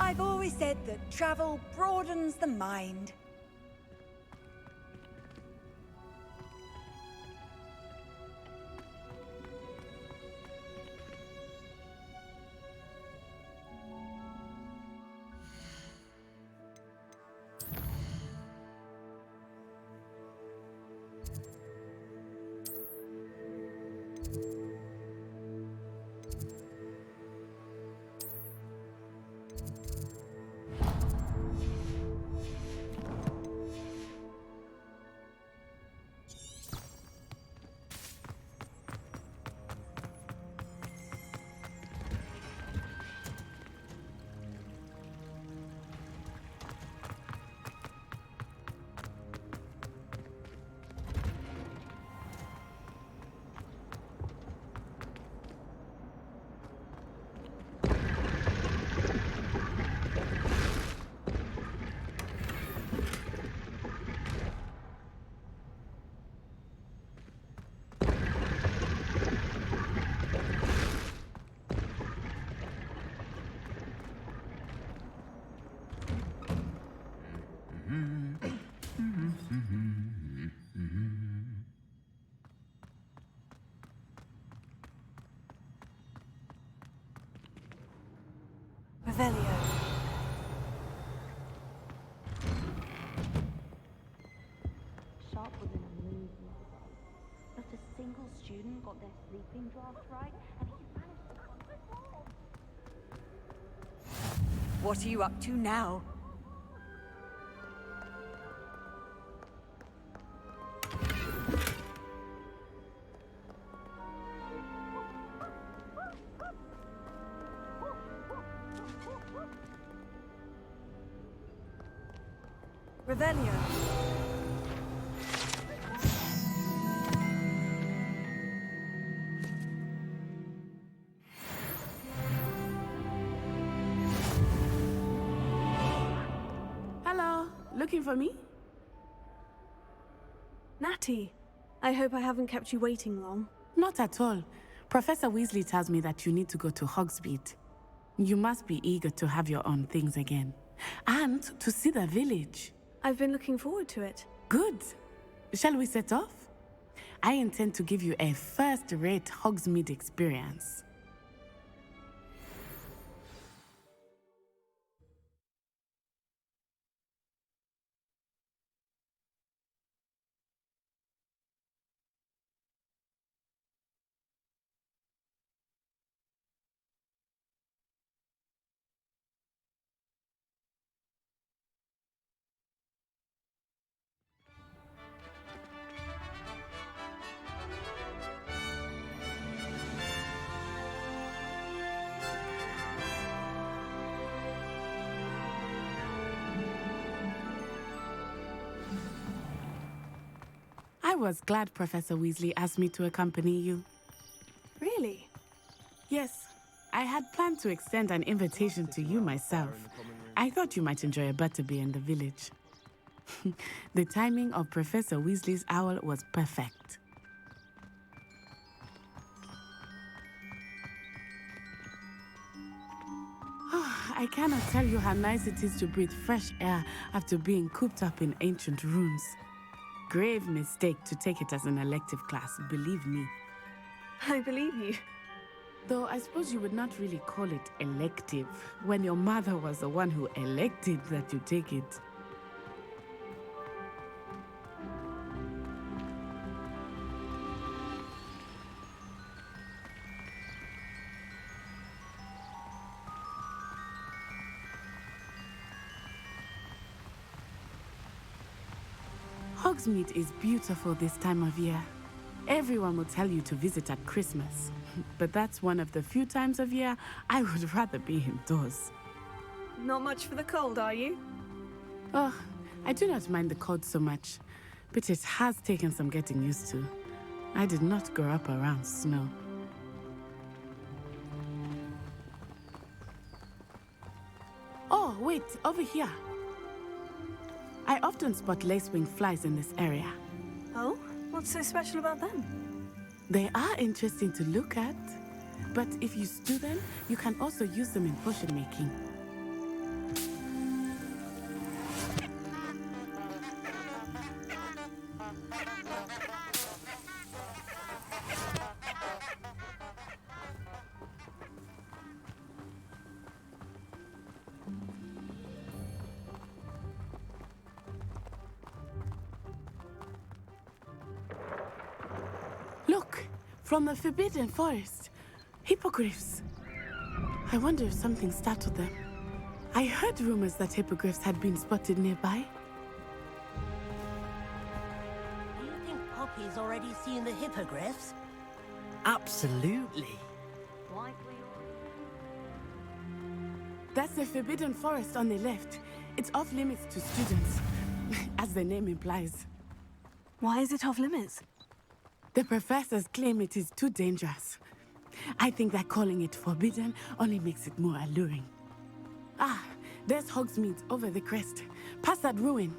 I've always said that travel broadens the mind. Revelio. Sharp was in a mood the other day. Not a single student got their sleeping draft right, and he managed to control. What are you up to now? Revelio. Hello, looking for me? Natty, I hope I haven't kept you waiting long. Not at all. Professor Weasley tells me that you need to go to Hogsmeade. You must be eager to have your own things again. And to see the village. I've been looking forward to it. Good. Shall we set off? I intend to give you a first-rate Hogsmeade experience. I was glad Professor Weasley asked me to accompany you. Really? Yes, I had planned to extend an invitation to you myself. I thought you might enjoy a butterbeer in the village. The timing of Professor Weasley's owl was perfect. I cannot tell you how nice it is to breathe fresh air after being cooped up in ancient rooms. Grave mistake to take it as an elective class, believe me. I believe you. Though I suppose you would not really call it elective when your mother was the one who elected that you take it. Hogsmeade is beautiful this time of year. Everyone will tell you to visit at Christmas, but that's one of the few times of year I would rather be indoors. Not much for the cold, are you? Oh, I do not mind the cold so much, but it has taken some getting used to. I did not grow up around snow. Oh, wait, over here. I often spot lacewing flies in this area. Oh? What's so special about them? They are interesting to look at, but if you stew them, you can also use them in potion making. Look, from the Forbidden Forest. Hippogriffs. I wonder if something startled them. I heard rumors that hippogriffs had been spotted nearby. Do you think Poppy's already seen the hippogriffs? Absolutely. Likely. That's the Forbidden Forest on the left. It's off limits to students, as the name implies. Why is it off limits? The professors claim it is too dangerous. I think that calling it forbidden only makes it more alluring. Ah, there's Hogsmeade over the crest, past that ruin.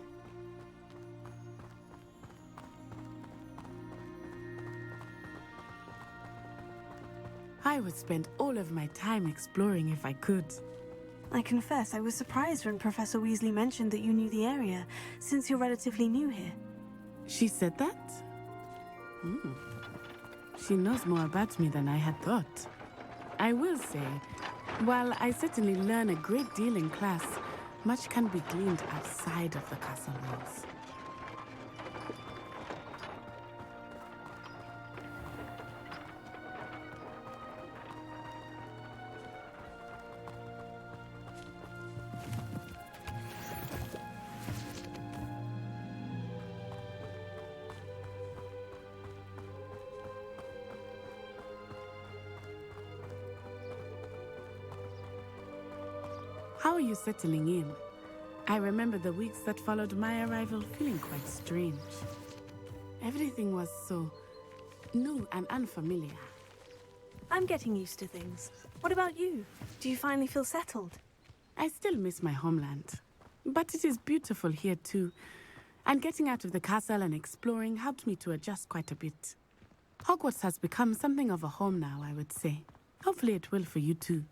I would spend all of my time exploring if I could. I confess I was surprised when Professor Weasley mentioned that you knew the area, since you're relatively new here. She said that? She knows more about me than I had thought. I will say, while I certainly learn a great deal in class, much can be gleaned outside of the castle walls. How are you settling in? I remember the weeks that followed my arrival feeling quite strange. Everything was so new and unfamiliar. I'm getting used to things. What about you? Do you finally feel settled? I still miss my homeland, but it is beautiful here too. And getting out of the castle and exploring helped me to adjust quite a bit. Hogwarts has become something of a home now, I would say. Hopefully it will for you too.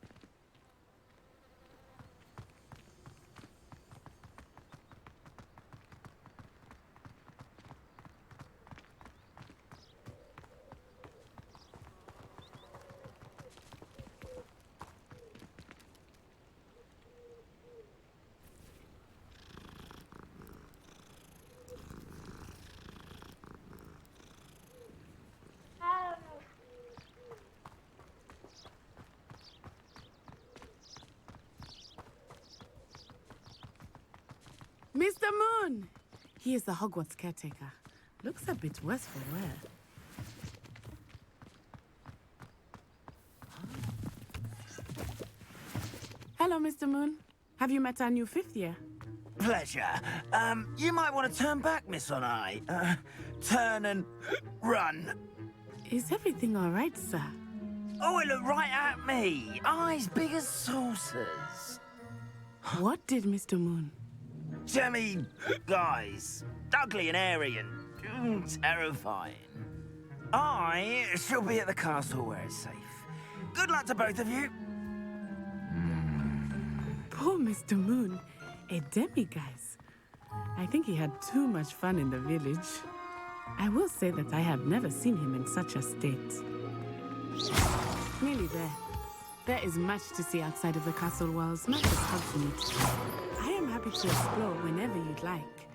Mr. Moon! He is the Hogwarts caretaker. Looks a bit worse for wear. Hello, Mr. Moon. Have you met our new fifth year? Pleasure. You might want to turn back, Miss On-Eye. Turn and run. Is everything all right, sir? Oh, it looked right at me. Eyes big as saucers. What did Mr. Moon? Jemmy guys. Ugly and airy and terrifying. I shall be at the castle where it's safe. Good luck to both of you. Poor Mr. Moon. A demiguise. I think he had too much fun in the village. I will say that I have never seen him in such a state. Nearly there. There is much to see outside of the castle walls, not just Hogsmeade. I am happy to explore whenever you'd like.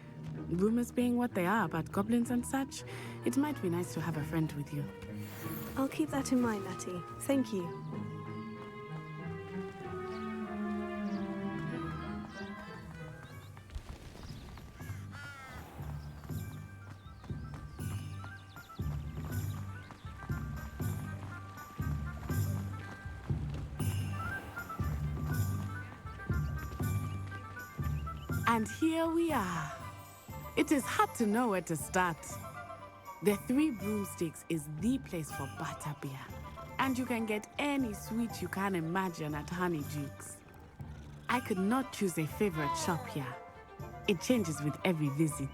Rumors being what they are about goblins and such, it might be nice to have a friend with you. I'll keep that in mind, Natty. Thank you. And here we are. It is hard to know where to start. The Three Broomsticks is the place for butterbeer. And you can get any sweet you can imagine at Honeydukes. I could not choose a favorite shop here. It changes with every visit.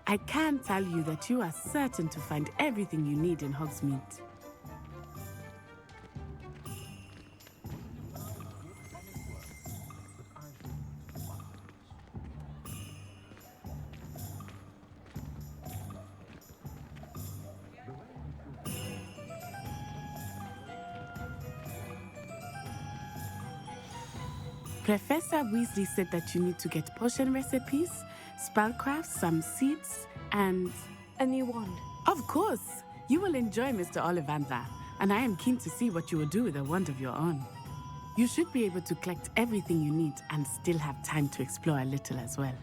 I can tell you that you are certain to find everything you need in Hogsmeade. Professor Weasley said that you need to get potion recipes, spellcrafts, some seeds, and... A new wand. Of course! You will enjoy Mr. Ollivander, and I am keen to see what you will do with a wand of your own. You should be able to collect everything you need and still have time to explore a little as well.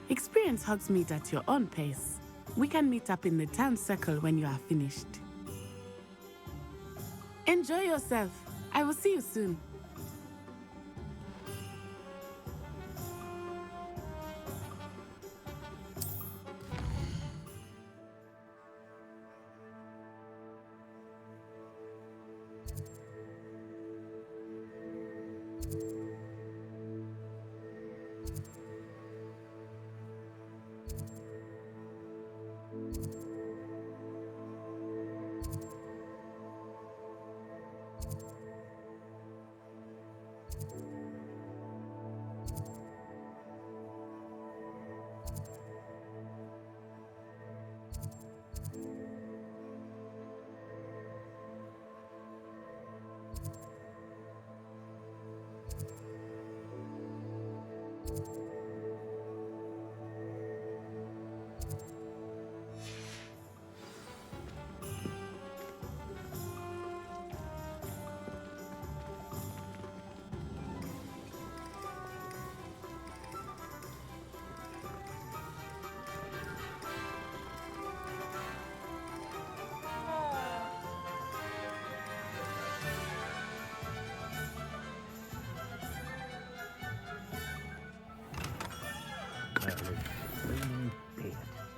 Experience Hogsmeade at your own pace. We can meet up in the town circle when you are finished. Enjoy yourself. I will see you soon.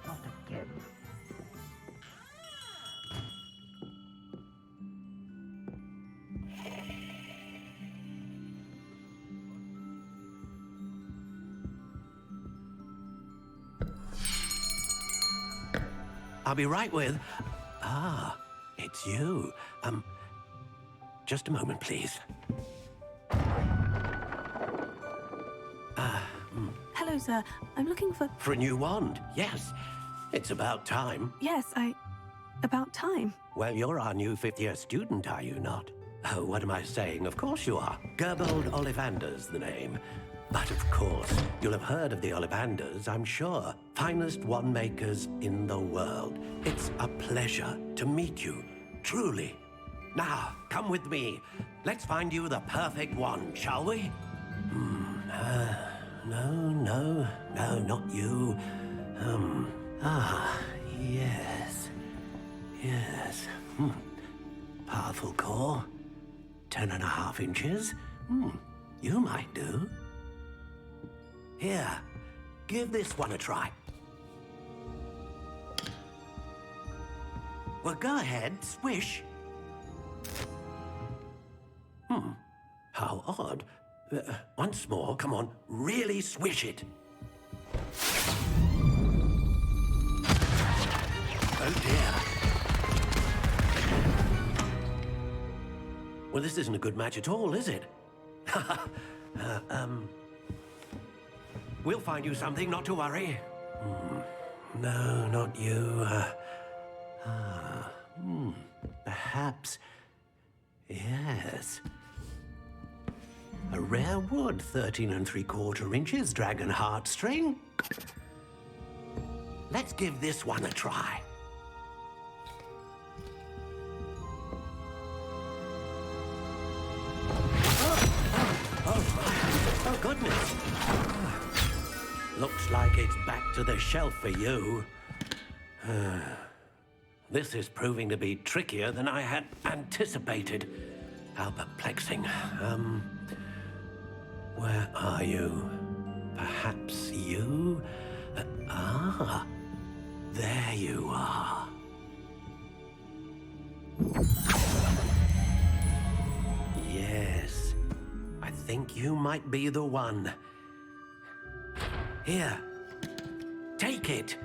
Not again. I'll be right with... Ah, it's you. Just a moment, please. Hello, sir. I'm looking for... For a new wand, yes. It's about time. Yes, about time. Well, you're our new fifth-year student, are you not? Oh, what am I saying? Of course you are. Gerbold Ollivander's the name. But of course, you'll have heard of the Ollivanders, I'm sure. Finest wand makers in the world. It's a pleasure to meet you, truly. Now, come with me. Let's find you the perfect wand, shall we? No, not you. Yes. Powerful core. 10.5 inches. You might do. Here, give this one a try. Well, go ahead, swish. How odd. Once more, come on, really swish it. Oh dear. Well, this isn't a good match at all, is it? We'll find you something, not to worry. No, not you. Perhaps... Yes. A rare wood, 13 3/4 inches, dragon heartstring. Let's give this one a try. Oh, goodness. Looks like it's back to the shelf for you. This is proving to be trickier than I had anticipated. How perplexing. Where are you? Perhaps you? There you are. Yes, I think you might be the one. Here, take it.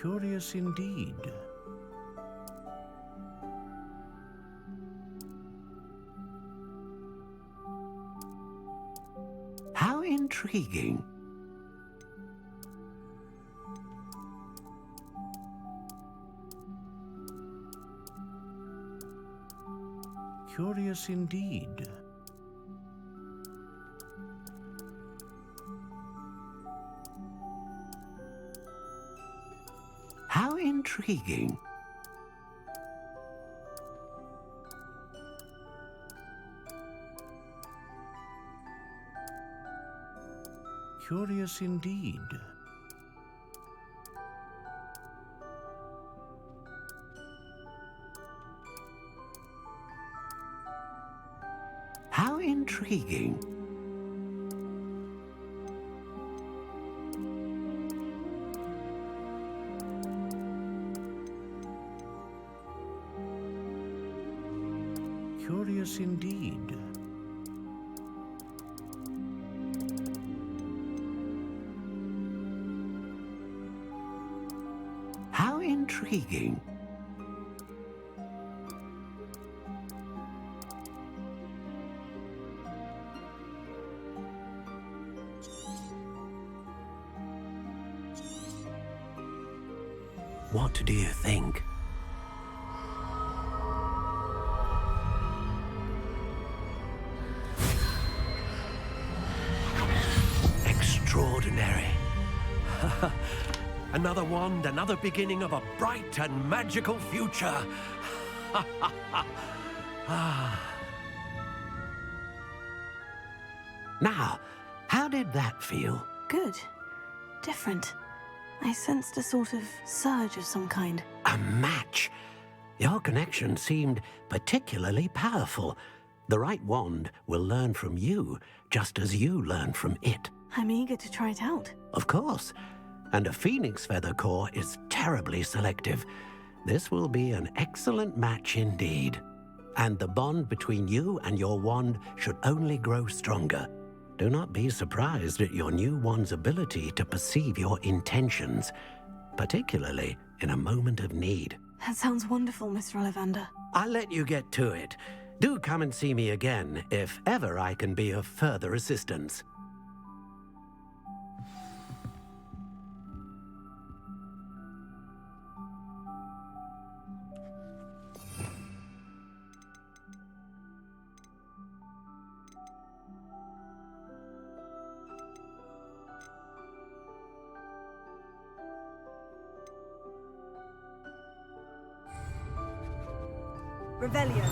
Curious indeed. How intriguing. Curious indeed. How intriguing. Curious indeed. How intriguing. Curious indeed. How intriguing. What do you think? Extraordinary. Another wand, another beginning of a bright and magical future. Now, how did that feel? Good. Different. I sensed a sort of surge of some kind. A match. Your connection seemed particularly powerful. The right wand will learn from you, just as you learn from it. I'm eager to try it out. Of course. And a phoenix feather core is terribly selective. This will be an excellent match indeed. And the bond between you and your wand should only grow stronger. Do not be surprised at your new wand's ability to perceive your intentions, particularly in a moment of need. That sounds wonderful, Mr. Ollivander. I'll let you get to it. Do come and see me again if ever I can be of further assistance. Revelio.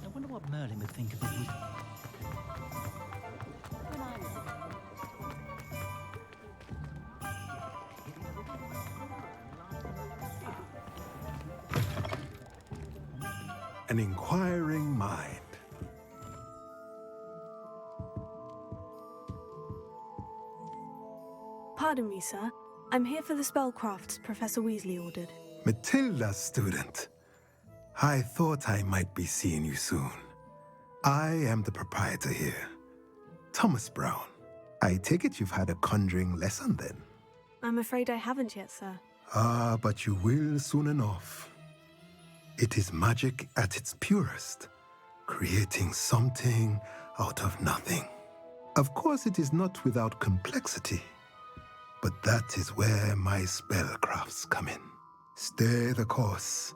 I wonder what Merlin would think of it. An inquiring mind. Pardon me, sir. I'm here for the spellcrafts Professor Weasley ordered. Matilda's student. I thought I might be seeing you soon. I am the proprietor here, Thomas Brown. I take it you've had a conjuring lesson then? I'm afraid I haven't yet, sir. Ah, but you will soon enough. It is magic at its purest, creating something out of nothing. Of course, it is not without complexity, but that is where my spellcrafts come in. Stay the course,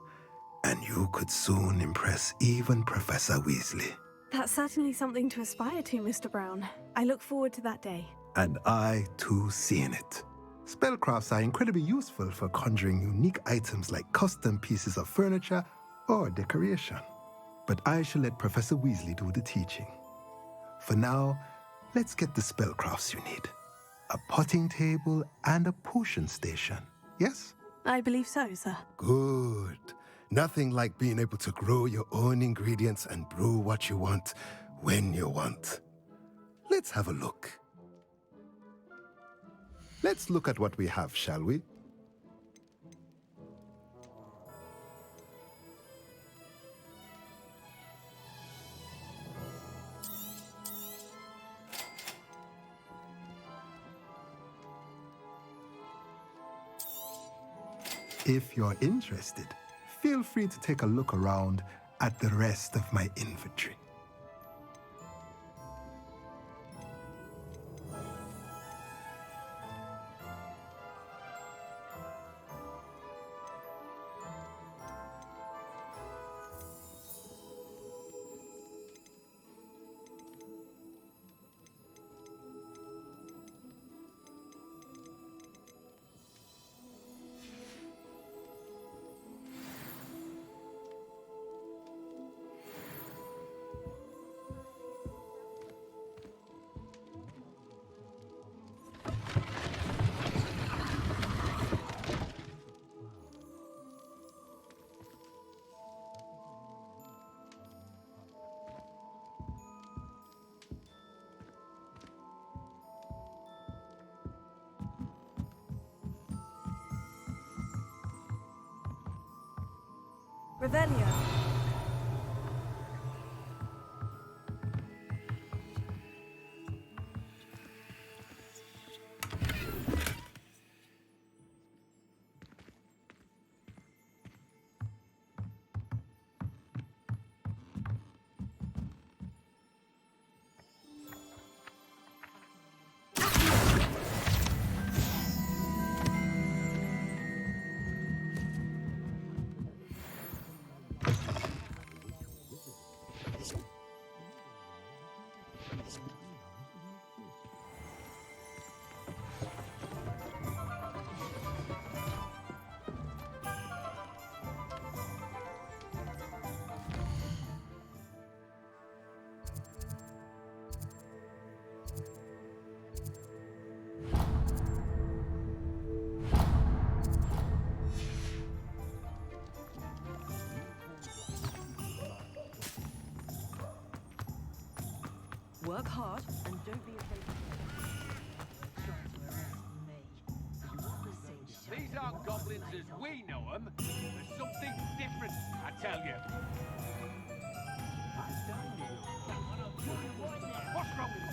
and you could soon impress even Professor Weasley. That's certainly something to aspire to, Mr. Brown. I look forward to that day. And I, too, seeing it. Spellcrafts are incredibly useful for conjuring unique items like custom pieces of furniture or decoration. But I shall let Professor Weasley do the teaching. For now, let's get the spellcrafts you need. A potting table and a potion station, yes? I believe so, sir. Good. Nothing like being able to grow your own ingredients and brew what you want when you want. Let's have a look. Let's look at what we have, shall we? If you're interested, feel free to take a look around at the rest of my inventory. Revelio. Work hard and don't be afraid to These aren't goblins as we know them. There's something different, I tell you. What's wrong with you?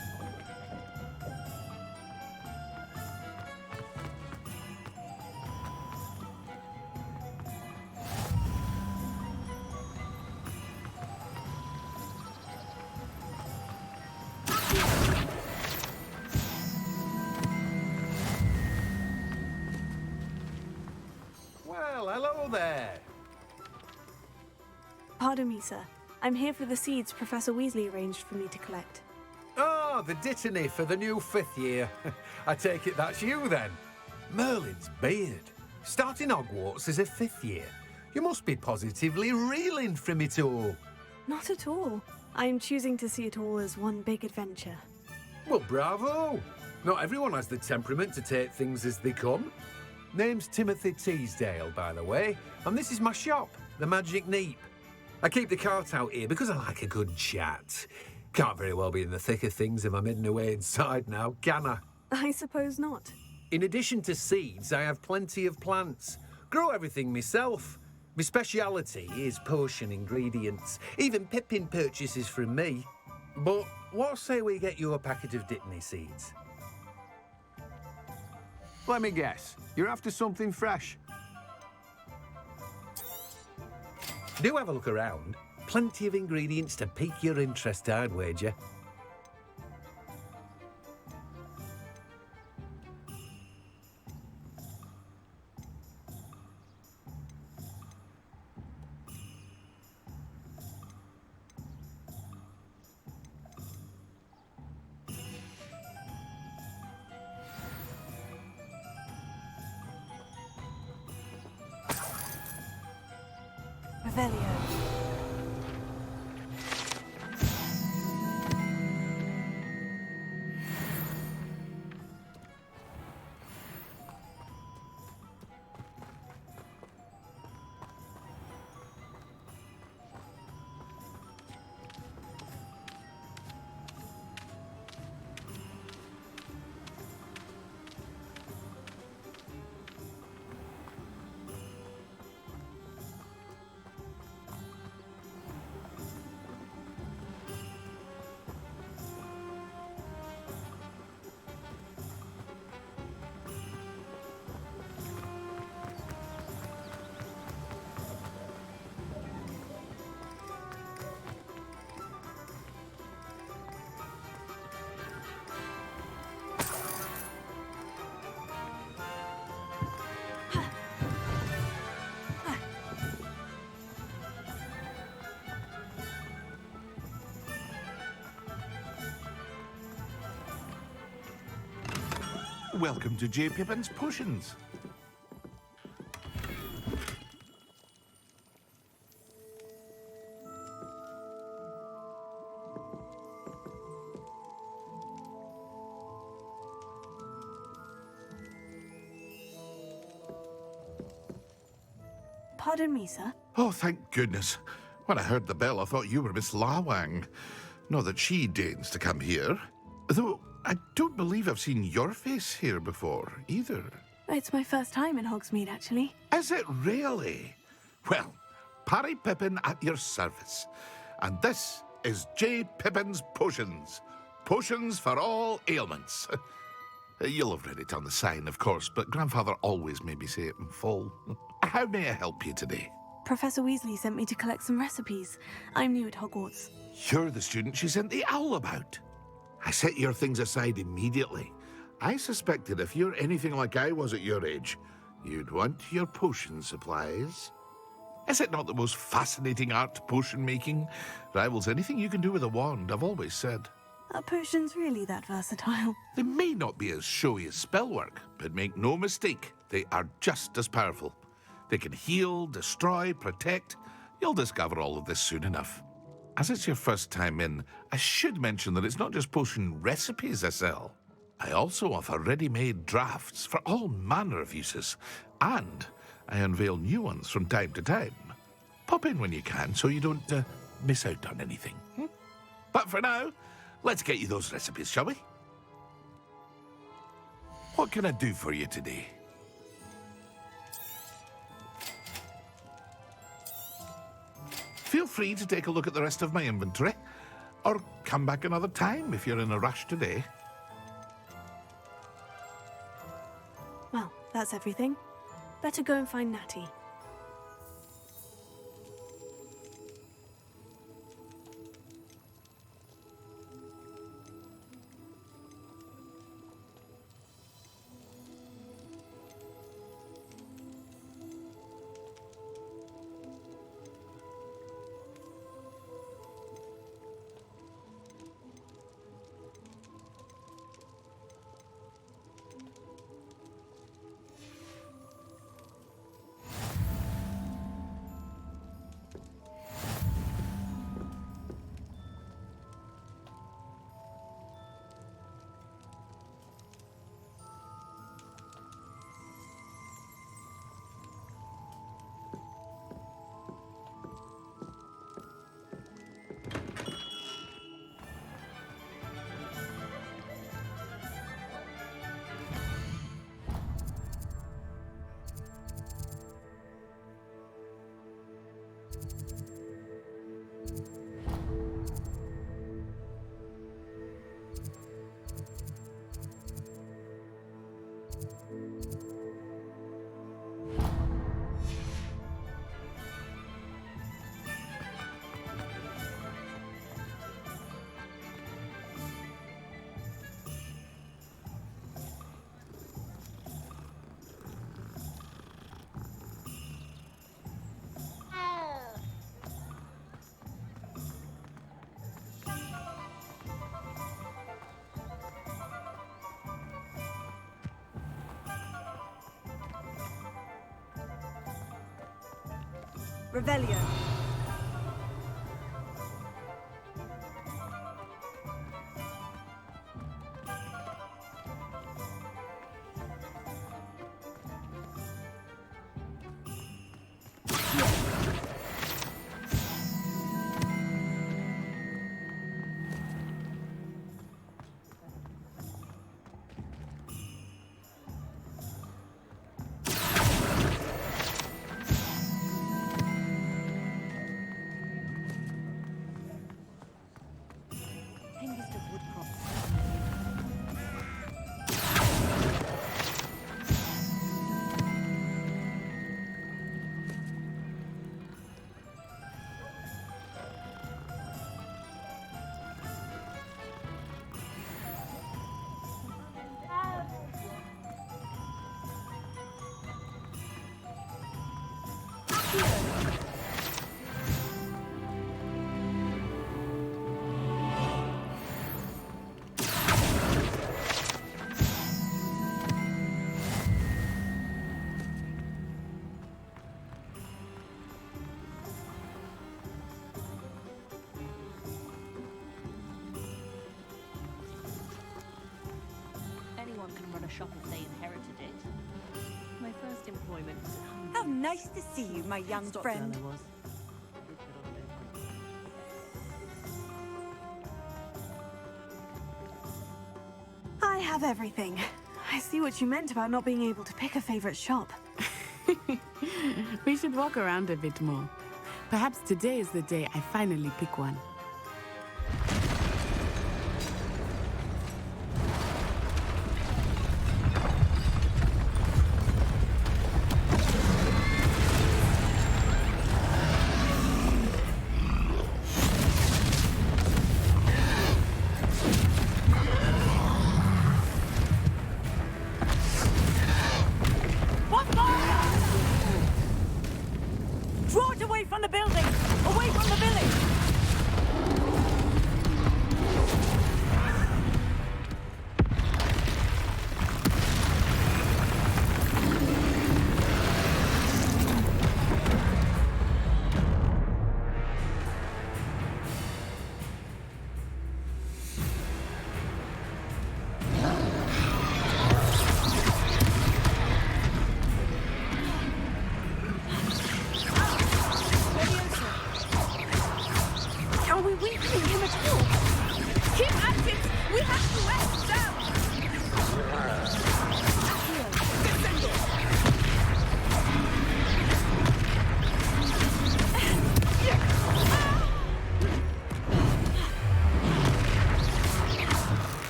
Well, hello there. Pardon me, sir. I'm here for the seeds Professor Weasley arranged for me to collect. Oh, the dittany for the new 5th year. I take it that's you then. Merlin's beard. Starting Hogwarts as a 5th year. You must be positively reeling from it all. Not at all. I'm choosing to see it all as one big adventure. Well, bravo. Not everyone has the temperament to take things as they come. Name's Timothy Teasdale, by the way, and this is my shop, the Magic Neep. I keep the cart out here because I like a good chat. Can't very well be in the thick of things if I'm hidden away inside now, can I? I suppose not. In addition to seeds, I have plenty of plants. Grow everything myself. My speciality is potion ingredients. Even Pippin purchases from me. But what say we get you a packet of Dittany seeds? Let me guess. You're after something fresh. Do have a look around. Plenty of ingredients to pique your interest, I'd wager. Revelio. Welcome to J. Pippin's Potions. Pardon me, sir. Oh, thank goodness. When I heard the bell, I thought you were Miss Lawang. Not that she deigns to come here. Though I don't believe I've seen your face here before, either. It's my first time in Hogsmeade, actually. Is it really? Well, Parry Pippin at your service. And this is J. Pippin's Potions. Potions for all ailments. You'll have read it on the sign, of course, but Grandfather always made me say it in full. How may I help you today? Professor Weasley sent me to collect some recipes. I'm new at Hogwarts. You're the student she sent the owl about. I set your things aside immediately. I suspected if you're anything like I was at your age, you'd want your potion supplies. Is it not the most fascinating art, potion making? Rivals anything you can do with a wand, I've always said. Are potions really that versatile? They may not be as showy as spellwork, but make no mistake, they are just as powerful. They can heal, destroy, protect. You'll discover all of this soon enough. As it's your first time in, I should mention that it's not just potion recipes I sell. I also offer ready-made drafts for all manner of uses, and I unveil new ones from time to time. Pop in when you can so you don't miss out on anything. But for now, let's get you those recipes, shall we? What can I do for you today? Feel free to take a look at the rest of my inventory, or come back another time if you're in a rush today. Well, that's everything. Better go and find Natty. Revelio. shop if they inherited it. My first employment was at How nice to see you, my young Stock friend. girl I was. I have everything. I see what you meant about not being able to pick a favorite shop. We should walk around a bit more. Perhaps today is the day I finally pick one. Draw it away from the building! Away from the village! Are we weakening him at all? Keep at it! We have to west down!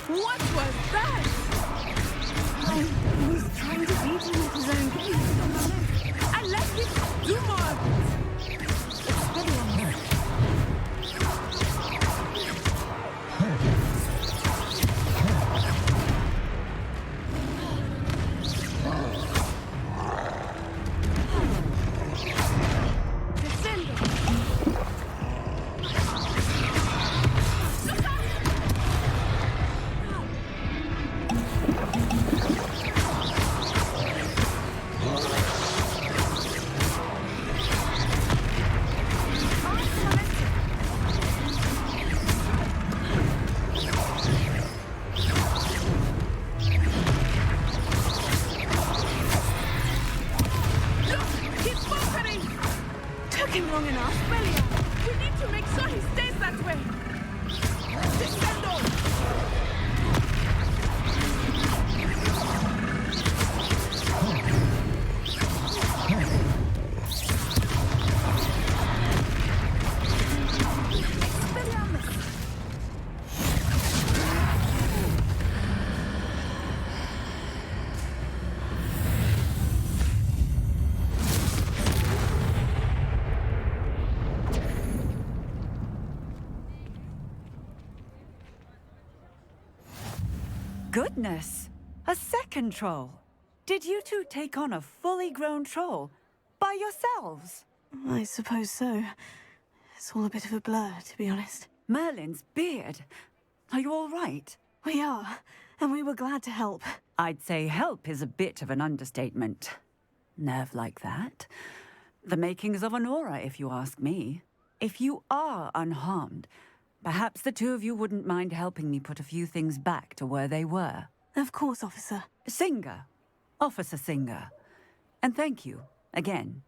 What was that? I was trying to beat him at his own game. I let him do more! Expelliarmus. Took him long enough. Expelliarmus! We need to make sure he stays that way! Descendo! Goodness! A second troll! Did you two take on a fully grown troll? By yourselves? I suppose so. It's all a bit of a blur, to be honest. Merlin's beard. Are you all right? We are, and we were glad to help. I'd say help is a bit of an understatement. Nerve like that. The makings of an aura, if you ask me. If you are unharmed, perhaps the two of you wouldn't mind helping me put a few things back to where they were. Of course, officer. Singer. Officer Singer. And thank you, again.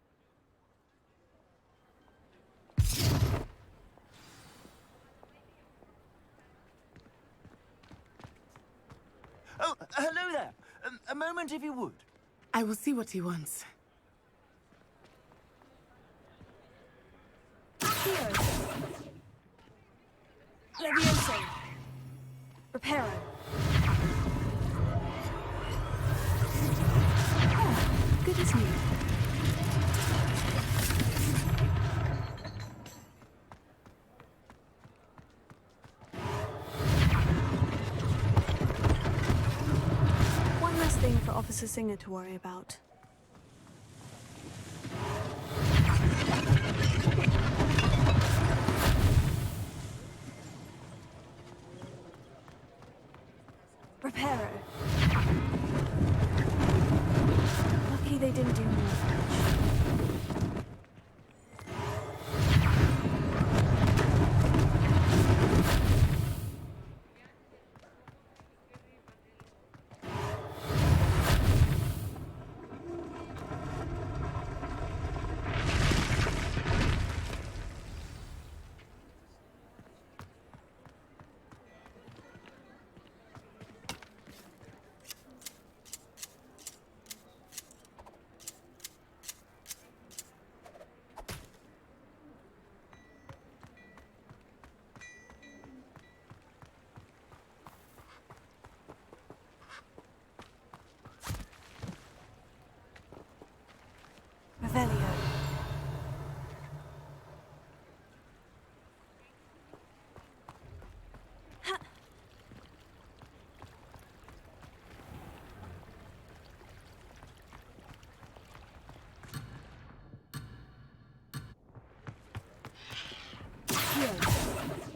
Oh, hello there. A moment, if you would. I will see what he wants. Levioso. Reparo. Good as new. One less thing for Officer Singer to worry about. Reparo. Lucky they didn't do more damage.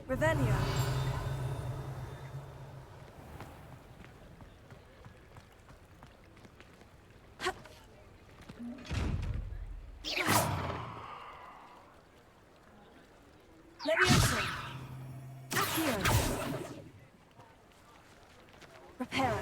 Revelio. Levioso. Accio. Reparo.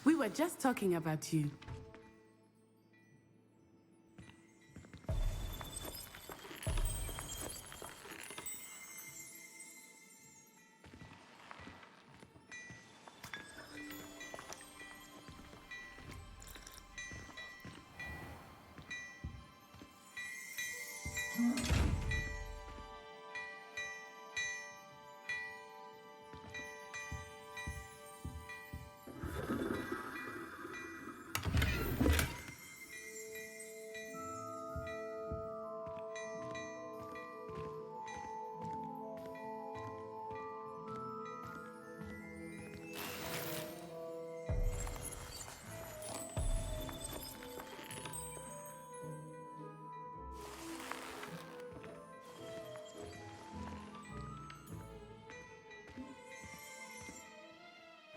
We were just talking about you.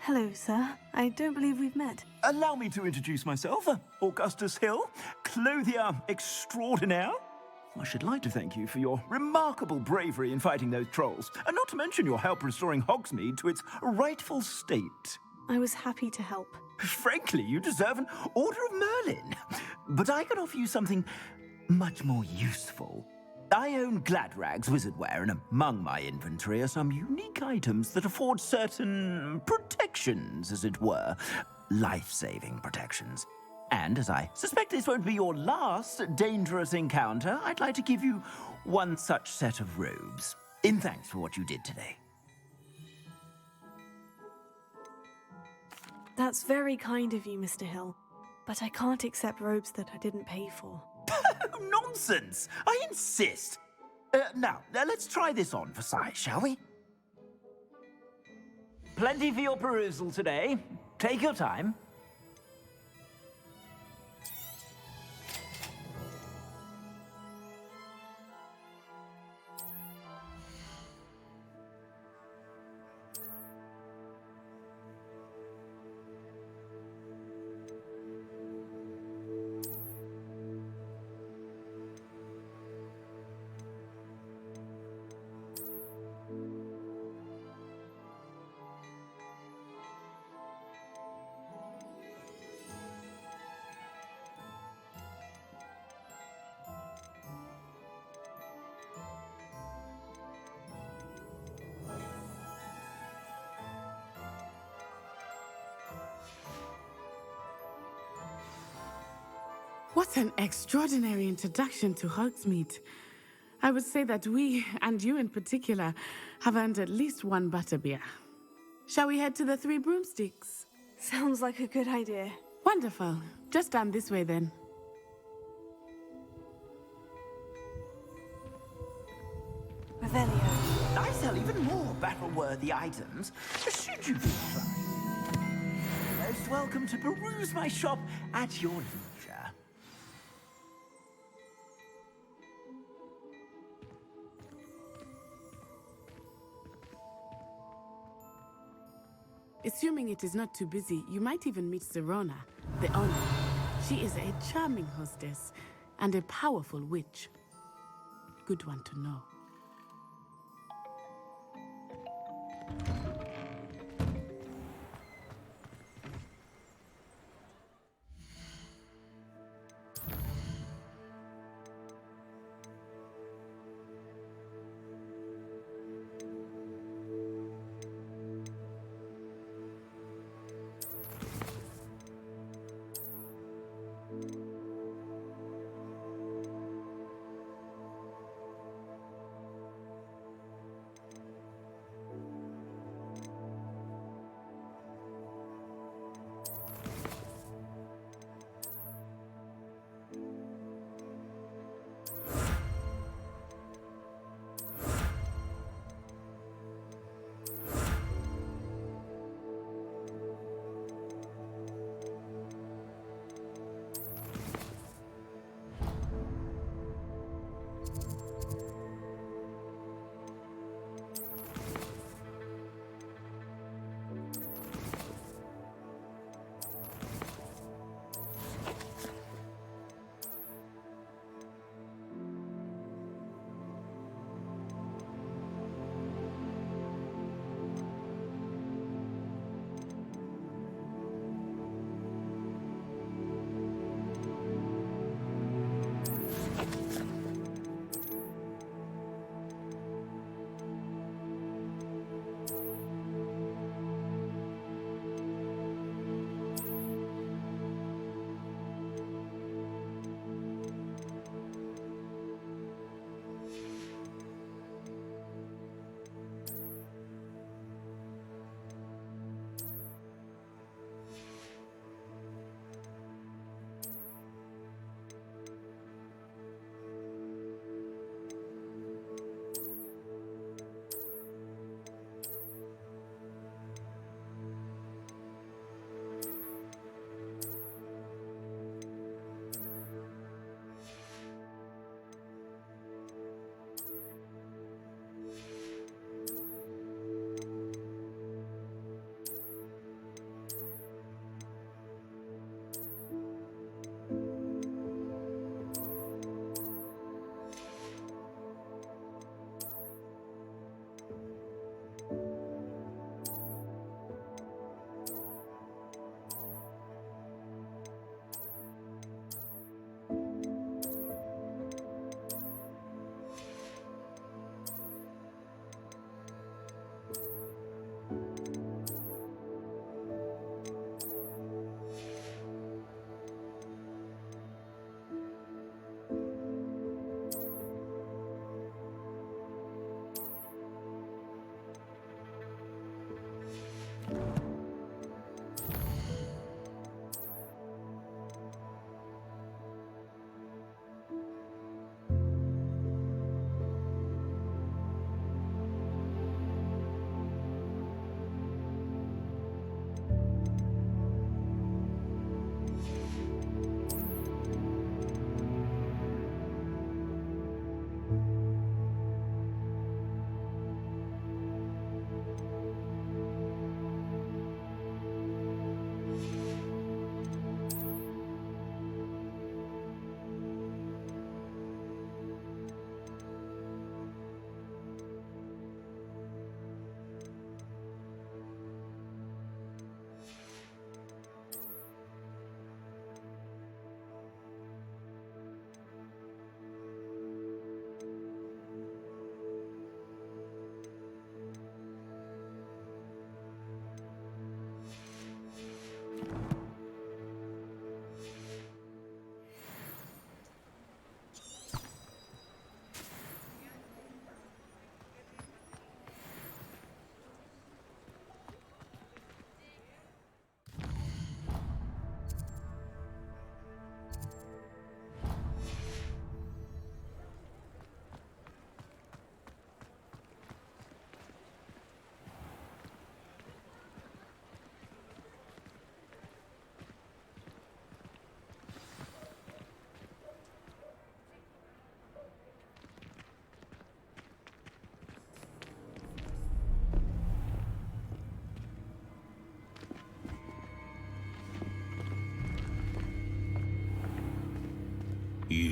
Hello, sir. I don't believe we've met. Allow me to introduce myself. Augustus Hill, clothier extraordinaire. I should like to thank you for your remarkable bravery in fighting those trolls, and not to mention your help restoring Hogsmeade to its rightful state. I was happy to help. Frankly, you deserve an Order of Merlin. But I can offer you something much more useful. I own Gladrag's wizardware, and among my inventory are some unique items that afford certain protections, as it were. Life-saving protections. And as I suspect this won't be your last dangerous encounter, I'd like to give you one such set of robes, in thanks for what you did today. That's very kind of you, Mr. Hill. But I can't accept robes that I didn't pay for. Nonsense! I insist! Now, let's try this on for size, shall we? Plenty for your perusal today. Take your time. What an extraordinary introduction to Hogsmeade. I would say that we, and you in particular, have earned at least one butterbeer. Shall we head to the Three Broomsticks? Sounds like a good idea. Wonderful. Just down this way then. Revelio. I sell even more battle-worthy items, should you be inclined. Most welcome to peruse my shop at your leisure. Assuming it is not too busy, you might even meet Serona, the owner. She is a charming hostess and a powerful witch. Good one to know.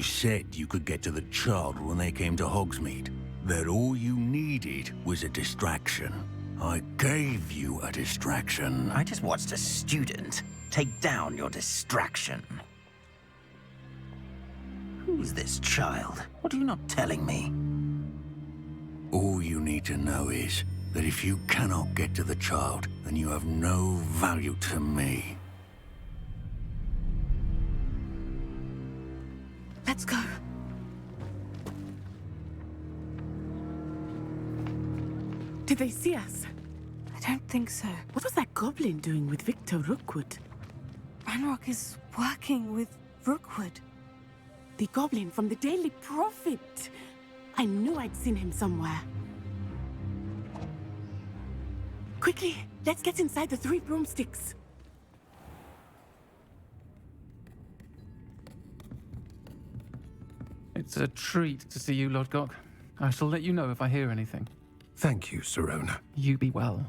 said you could get to the child when they came to Hogsmeade. That all you needed was a distraction. I gave you a distraction. I just watched a student take down your distraction. Who's this child? What are you not telling me? All you need to know is that if you cannot get to the child, then you have no value to me. Let's go. Did they see us? I don't think so. What was that goblin doing with Victor Rookwood? Ranrock is working with Rookwood. The goblin from the Daily Prophet. I knew I'd seen him somewhere. Quickly, let's get inside the 3 broomsticks. It's a treat to see you, Lodgok. I shall let you know if I hear anything. Thank you, Sirona. You be well.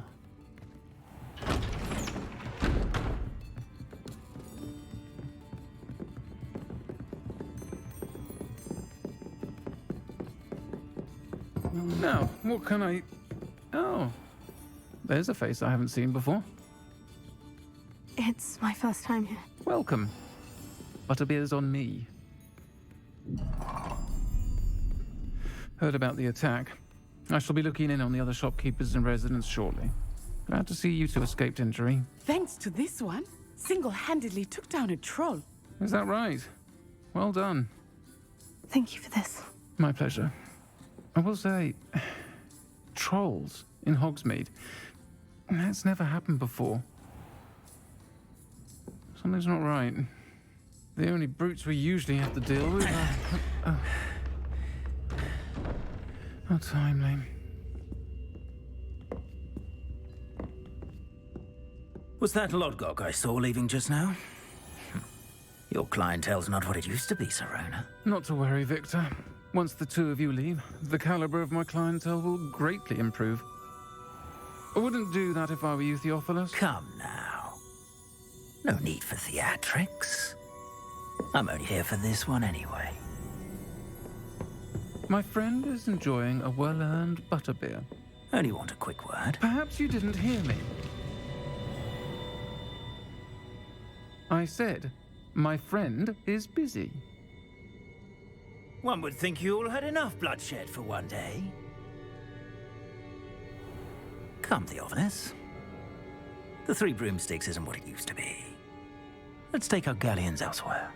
Now, what can I... Oh, there's a face I haven't seen before. It's my first time here. Welcome. Butterbeer's on me. Heard about the attack. I shall be looking in on the other shopkeepers and residents shortly. Glad to see you two escaped injury. Thanks to this one, single-handedly took down a troll. Is that right? Well done. Thank you for this. My pleasure. I will say, trolls in Hogsmeade. That's never happened before. Something's not right. The only brutes we usually have to deal with are... How timely. Was that Lodgok I saw leaving just now? Your clientele's not what it used to be, Sirona. Not to worry, Victor. Once the 2 of you leave, the caliber of my clientele will greatly improve. I wouldn't do that if I were you, Theophilus. Come now. No need for theatrics. I'm only here for this one anyway. My friend is enjoying a well-earned butterbeer. Only want a quick word. Perhaps you didn't hear me. I said, my friend is busy. One would think you all had enough bloodshed for one day. Come, Theophilus. The 3 broomsticks isn't what it used to be. Let's take our galleons elsewhere.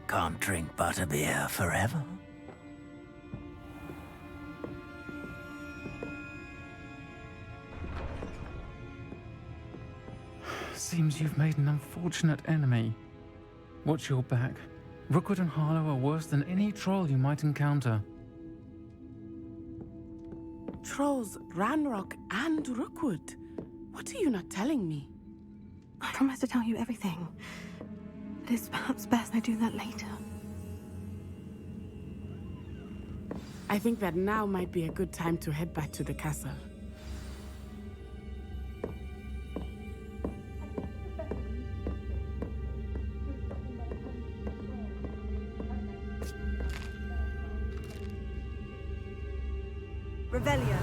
Can't drink butterbeer forever. Seems you've made an unfortunate enemy. Watch your back. Rookwood and Harlow are worse than any troll you might encounter. Trolls, Ranrock, and Rookwood. What are you not telling me? I promise to tell you everything. But it's perhaps best I do that later. I think that now might be a good time to head back to the castle. Revelio.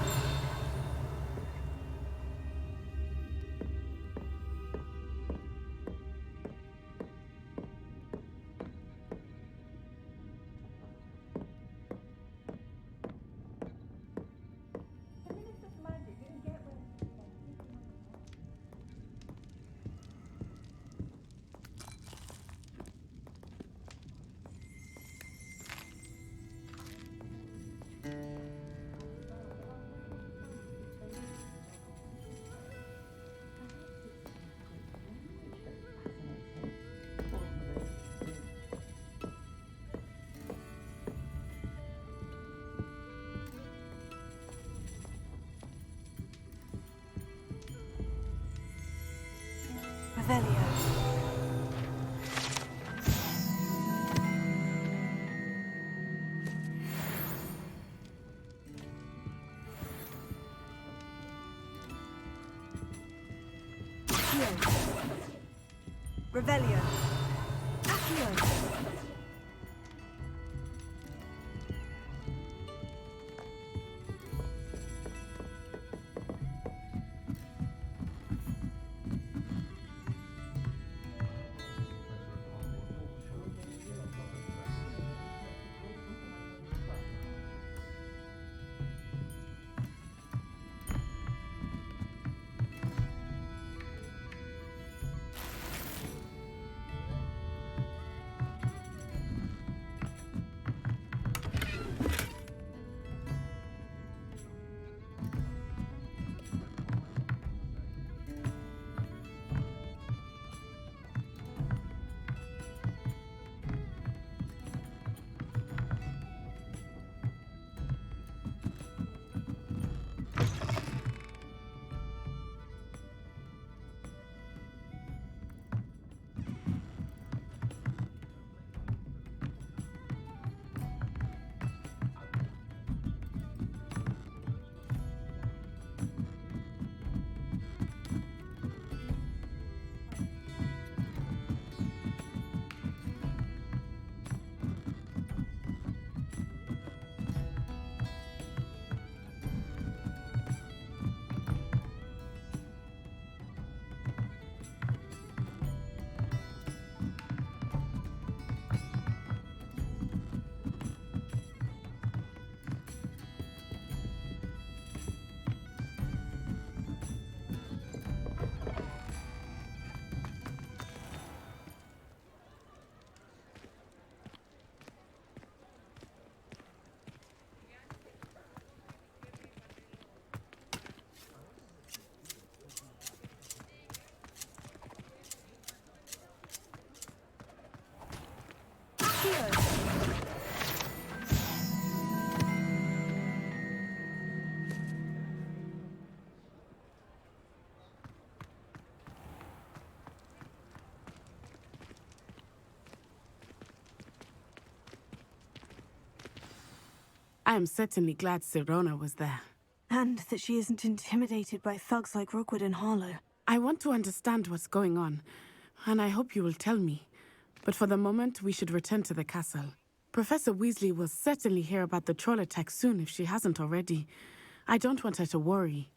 Revelio. Revelio. Accio. I am certainly glad Sirona was there. And that she isn't intimidated by thugs like Rookwood and Harlow. I want to understand what's going on, and I hope you will tell me. But for the moment, we should return to the castle. Professor Weasley will certainly hear about the troll attack soon if she hasn't already. I don't want her to worry.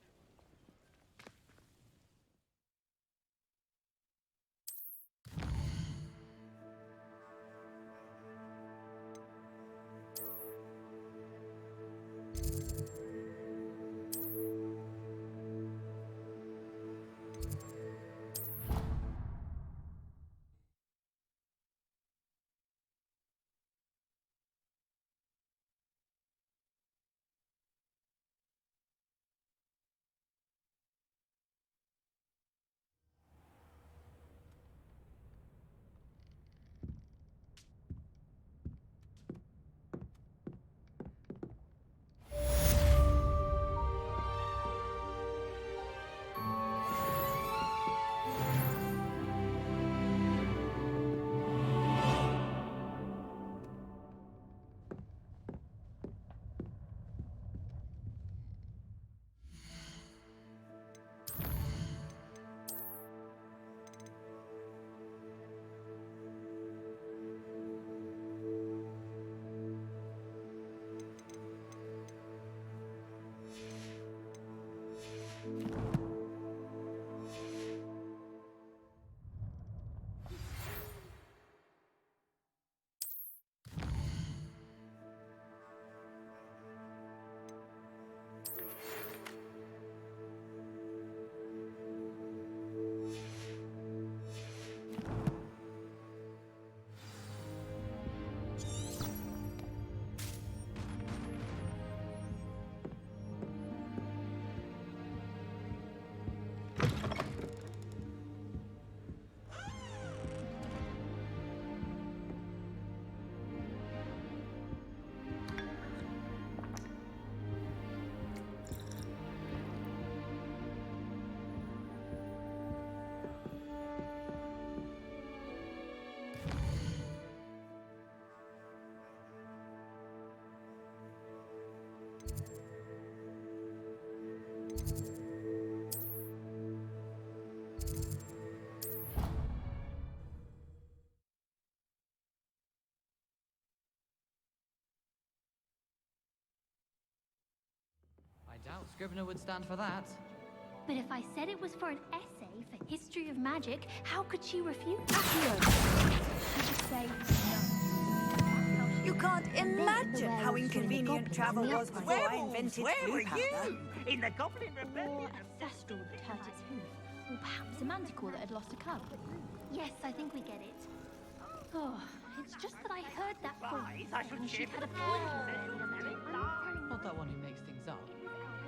I doubt Scrivener would stand for that. But if I said it was for an essay for history of magic, how could she refuse? Say no. You can't imagine how inconvenient travel was before I invented Where were blue powder. you? In the Goblin Rebellion? Or a thestral that hurt its hoof. Or perhaps a manticore that had lost a cub. Yes, I think we get it. Oh, it's just that I heard that voice and she'd had a point there the other day. Not that one who makes things up.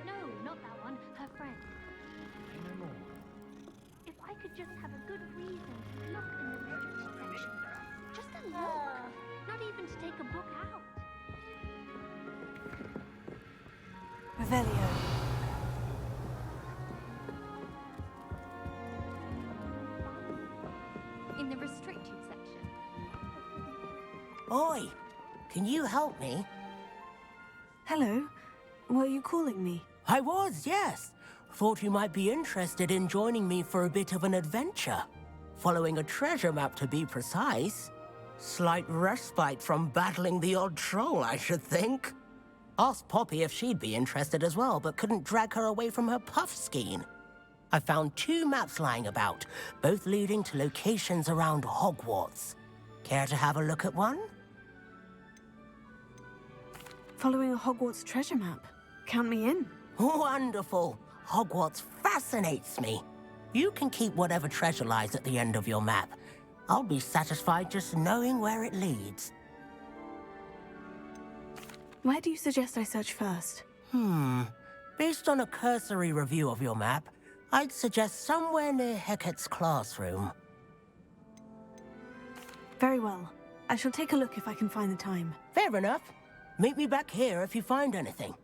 No, not that one. Her friend. Say no more. If I could just have a good reason to look in the literature section. Just a look. Not even to take a book out. Revelio. In the restricted section. Oi, can you help me? Hello. Were you calling me? I was, yes. Thought you might be interested in joining me for a bit of an adventure. Following a treasure map, to be precise. Slight respite from battling the odd troll, I should think. Asked Poppy if she'd be interested as well, but couldn't drag her away from her puff skein. I found 2 maps lying about, both leading to locations around Hogwarts. Care to have a look at one? Following a Hogwarts treasure map. Count me in. Wonderful. Hogwarts fascinates me. You can keep whatever treasure lies at the end of your map. I'll be satisfied just knowing where it leads. Where do you suggest I search first? Based on a cursory review of your map, I'd suggest somewhere near Hecat's classroom. Very well. I shall take a look if I can find the time. Fair enough. Meet me back here if you find anything.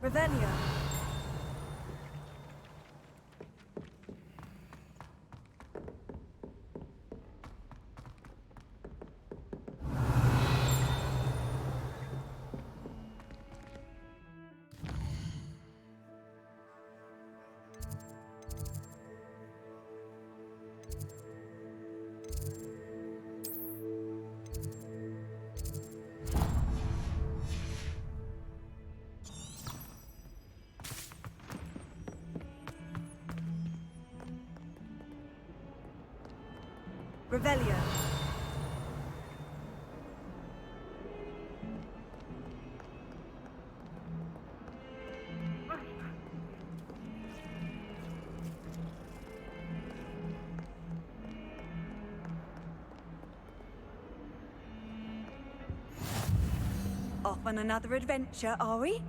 Revelio. Revelio. Off on another adventure, are we?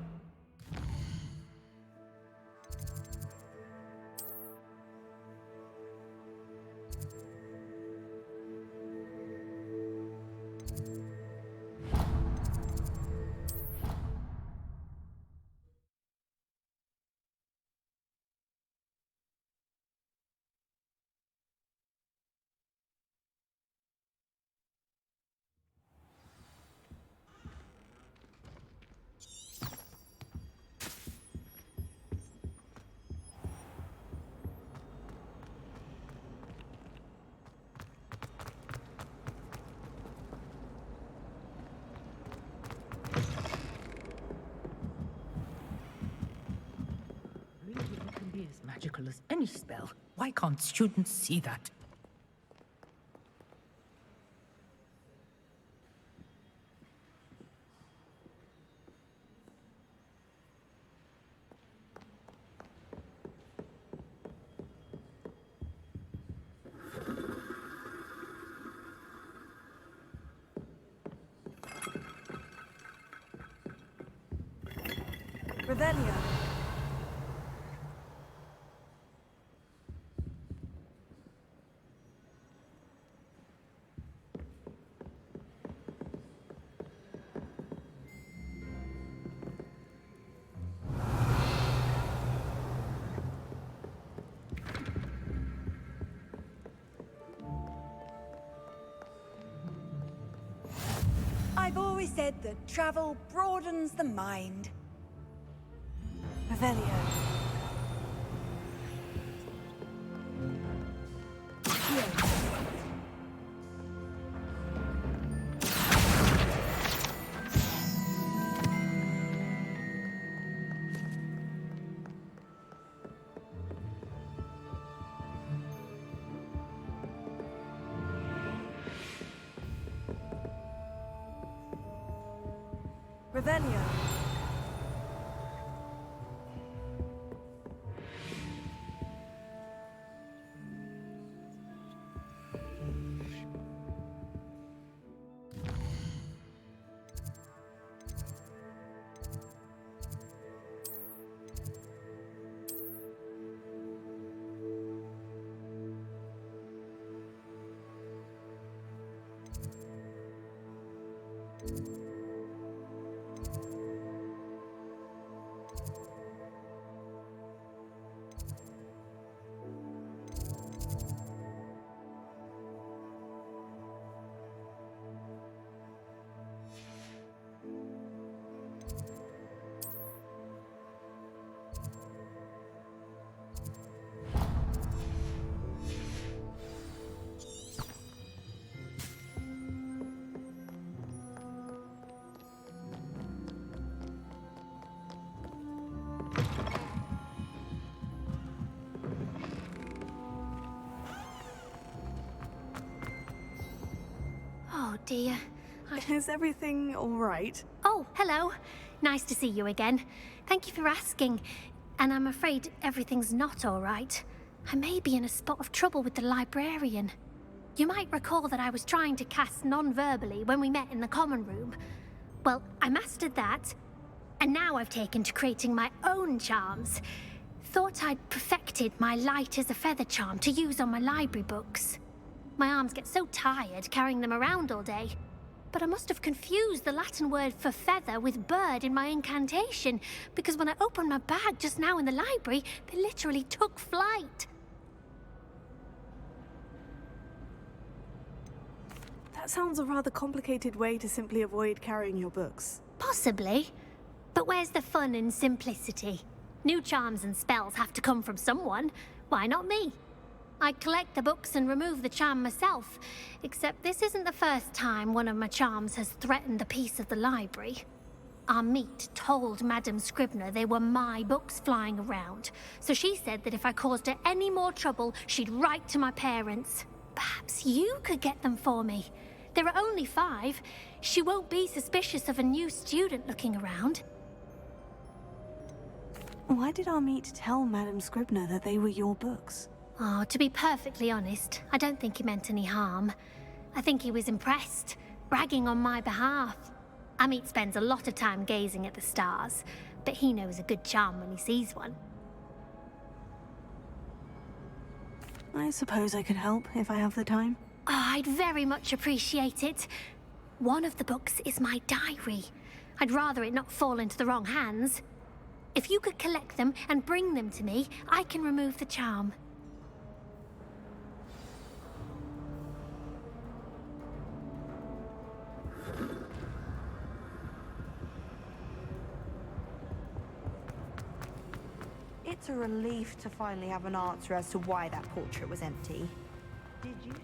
As magical as any spell. Why can't students see that? Revelio. I've always said that travel broadens the mind. Revelio. Revelio. Oh dear. Is everything all right? Oh, hello. Nice to see you again. Thank you for asking. And I'm afraid everything's not all right. I may be in a spot of trouble with the librarian. You might recall that I was trying to cast non-verbally when we met in the common room. Well, I mastered that, and now I've taken to creating my own charms. Thought I'd perfected my light as a feather charm to use on my library books. My arms get so tired carrying them around all day. But I must have confused the Latin word for feather with bird in my incantation, because when I opened my bag just now in the library, they literally took flight. That sounds a rather complicated way to simply avoid carrying your books. Possibly. But where's the fun in simplicity? New charms and spells have to come from someone. Why not me? I collect the books and remove the charm myself, except this isn't the first time one of my charms has threatened the peace of the library. Our meet told Madame Scribner they were my books flying around, so she said that if I caused her any more trouble, she'd write to my parents. Perhaps you could get them for me. There are only 5. She won't be suspicious of a new student looking around. Why did our meet tell Madame Scribner that they were your books? Oh, to be perfectly honest, I don't think he meant any harm. I think he was impressed, bragging on my behalf. Amit spends a lot of time gazing at the stars, but he knows a good charm when he sees one. I suppose I could help if I have the time. Oh, I'd very much appreciate it. One of the books is my diary. I'd rather it not fall into the wrong hands. If you could collect them and bring them to me, I can remove the charm. It's a relief to finally have an answer as to why that portrait was empty. Did you see?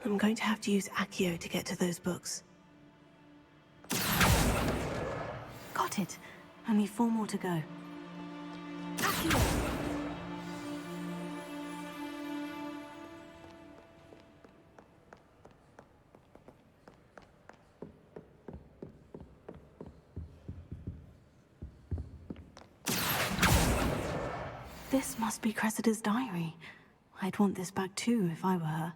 I'm going to have to use Accio to get to those books. Got it. Only 4 more to go. Accio! This must be Cressida's diary. I'd want this back too if I were her.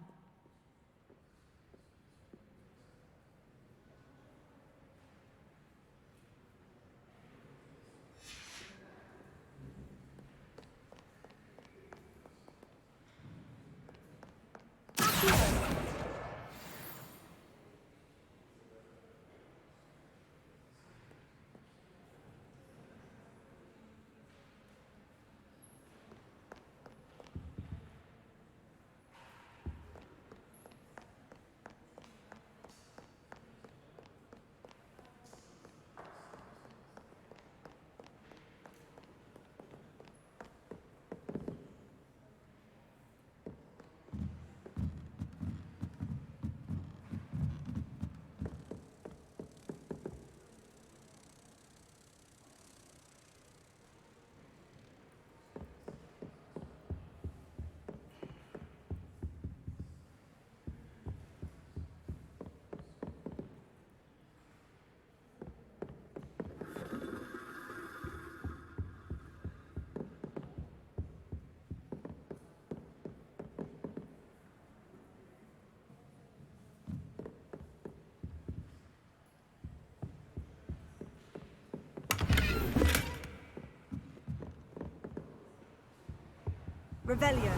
Revelio.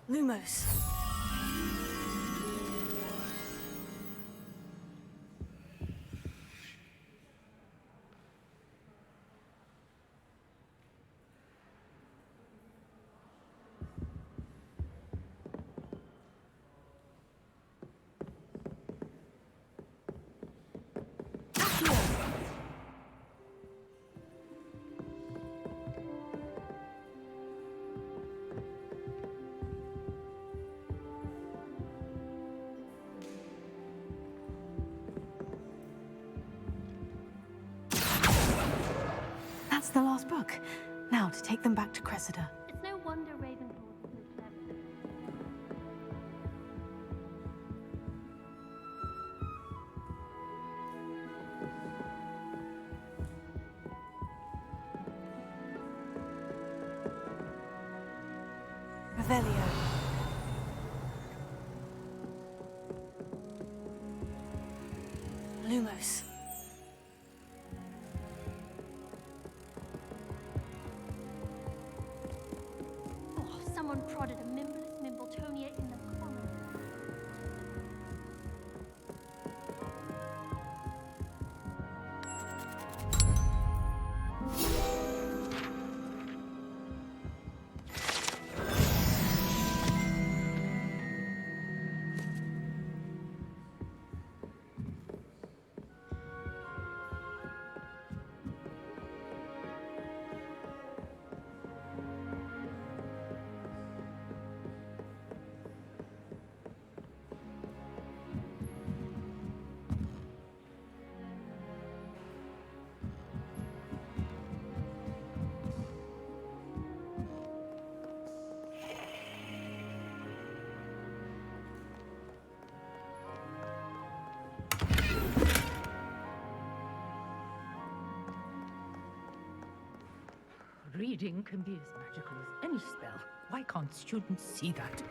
Lumos. That's the last book. Now to take them back to Cressida. It's no wonder Ravenclaw is so clever. Revelio. Lumos. Oh, someone prodded a Mimbless Mimbletonia in the common. Reading can be as magical as any spell. Why can't students see that?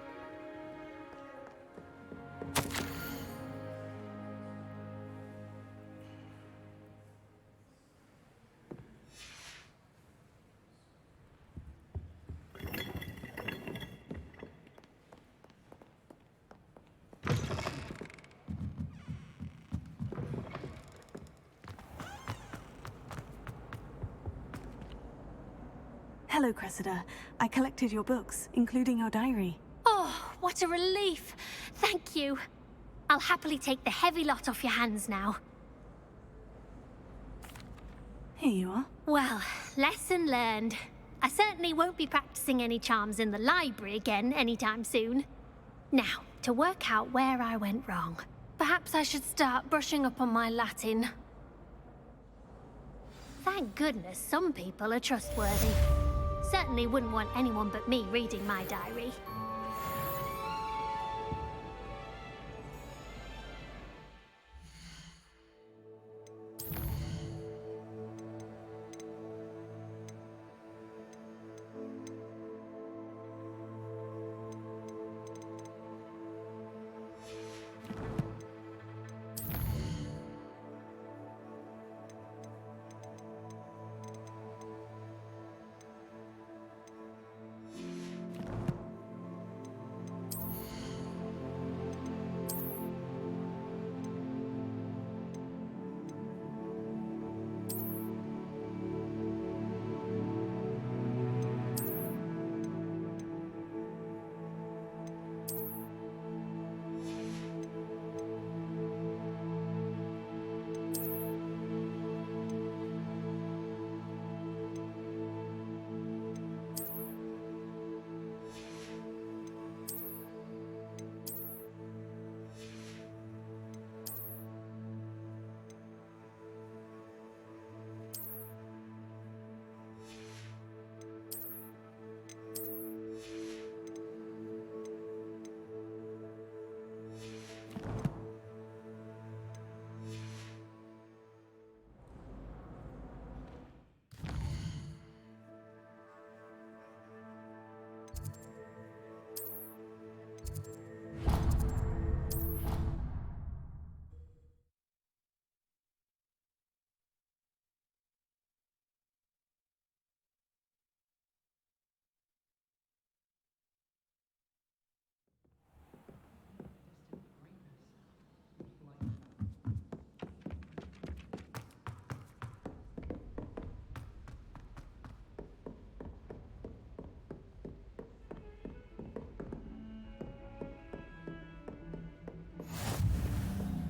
Hello, Cressida. I collected your books, including your diary. Oh, what a relief. Thank you. I'll happily take the heavy lot off your hands now. Here you are. Well, lesson learned. I certainly won't be practicing any charms in the library again anytime soon. Now, to work out where I went wrong. Perhaps I should start brushing up on my Latin. Thank goodness some people are trustworthy. Certainly wouldn't want anyone but me reading my diary.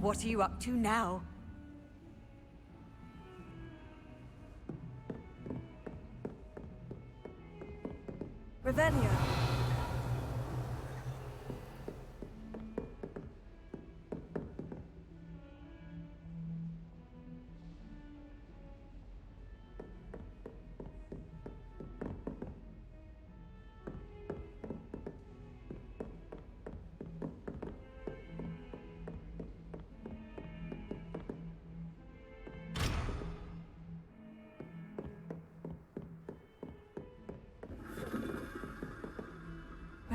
What are you up to now? Revelio.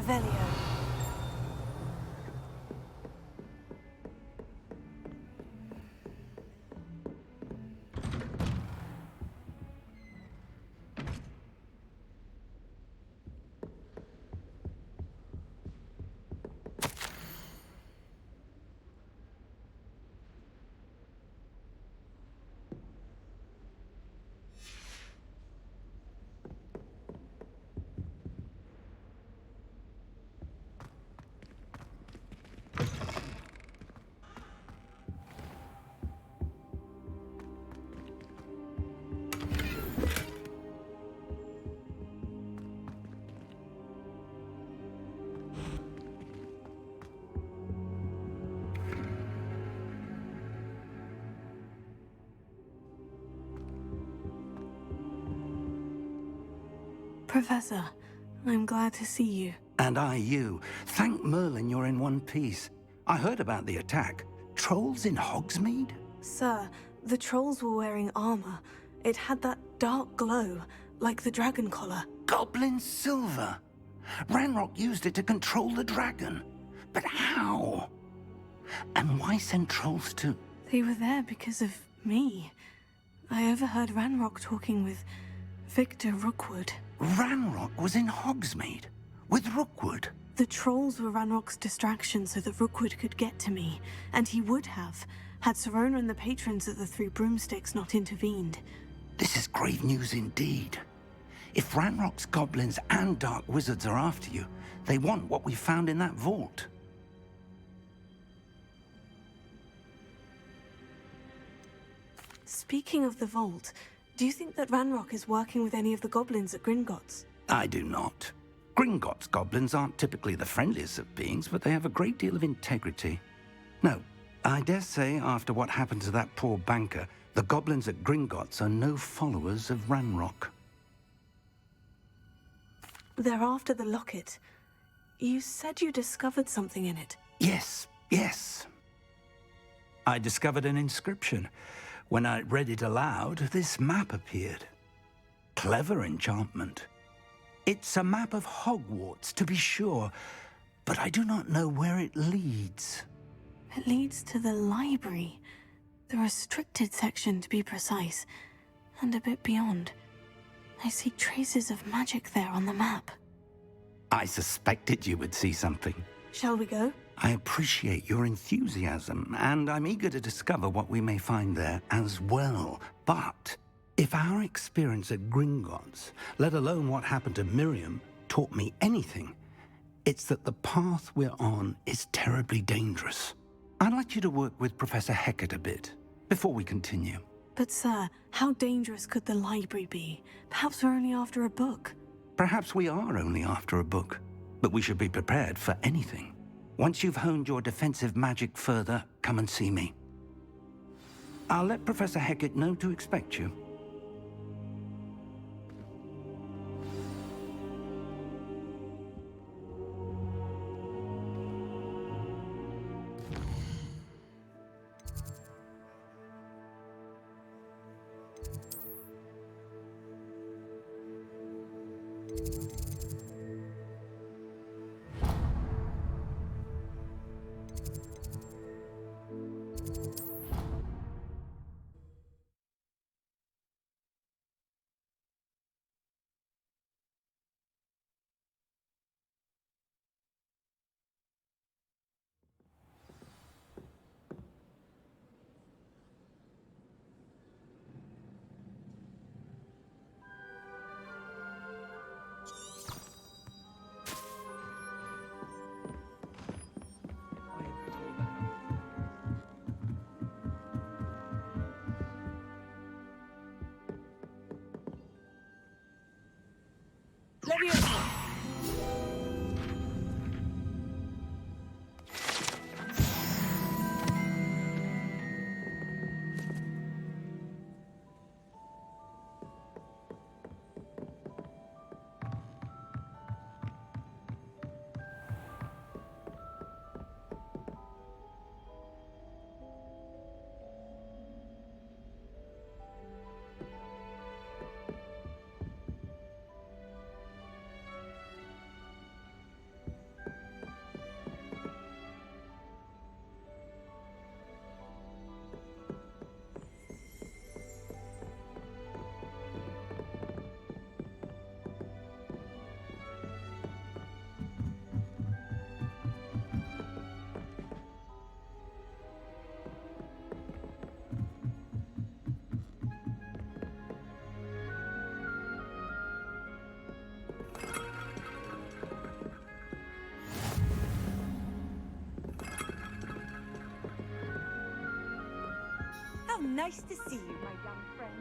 Revelio. Professor, I'm glad to see you. And I you. Thank Merlin you're in one piece. I heard about the attack. Trolls in Hogsmeade? Sir, the trolls were wearing armor. It had that dark glow, like the dragon collar. Goblin silver. Ranrock used it to control the dragon. But how? And why send trolls to... They were there because of me. I overheard Ranrock talking with Victor Rookwood. Ranrock was in Hogsmeade? With Rookwood? The trolls were Ranrock's distraction so that Rookwood could get to me. And he would have, had Serona and the patrons of the Three Broomsticks not intervened. This is grave news indeed. If Ranrock's goblins and dark wizards are after you, they want what we found in that vault. Speaking of the vault, do you think that Ranrock is working with any of the goblins at Gringotts? I do not. Gringotts goblins aren't typically the friendliest of beings, but they have a great deal of integrity. No, I dare say after what happened to that poor banker, the goblins at Gringotts are no followers of Ranrock. They're after the locket. You said you discovered something in it. Yes. I discovered an inscription. When I read it aloud, this map appeared. Clever enchantment. It's a map of Hogwarts, to be sure, but I do not know where it leads. It leads to the library. The restricted section, to be precise, and a bit beyond. I see traces of magic there on the map. I suspected you would see something. Shall we go? I appreciate your enthusiasm, and I'm eager to discover what we may find there as well. But if our experience at Gringotts, let alone what happened to Miriam, taught me anything, it's that the path we're on is terribly dangerous. I'd like you to work with Professor Hecat a bit before we continue. But sir, how dangerous could the library be? Perhaps we're only after a book. Perhaps we are only after a book, but we should be prepared for anything. Once you've honed your defensive magic further, come and see me. I'll let Professor Hecat know to expect you. Nice to see you, my young friend.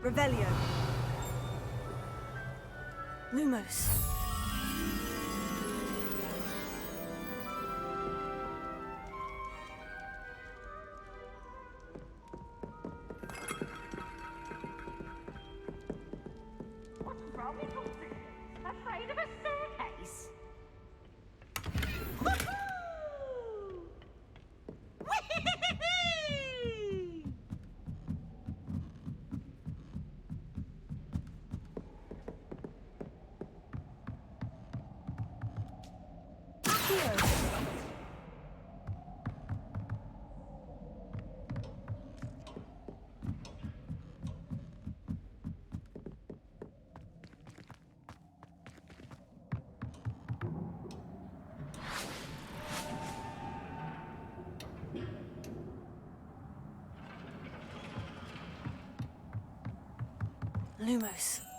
Revelio. Lumos. What's wrong with you? Afraid of a staircase? Lumos.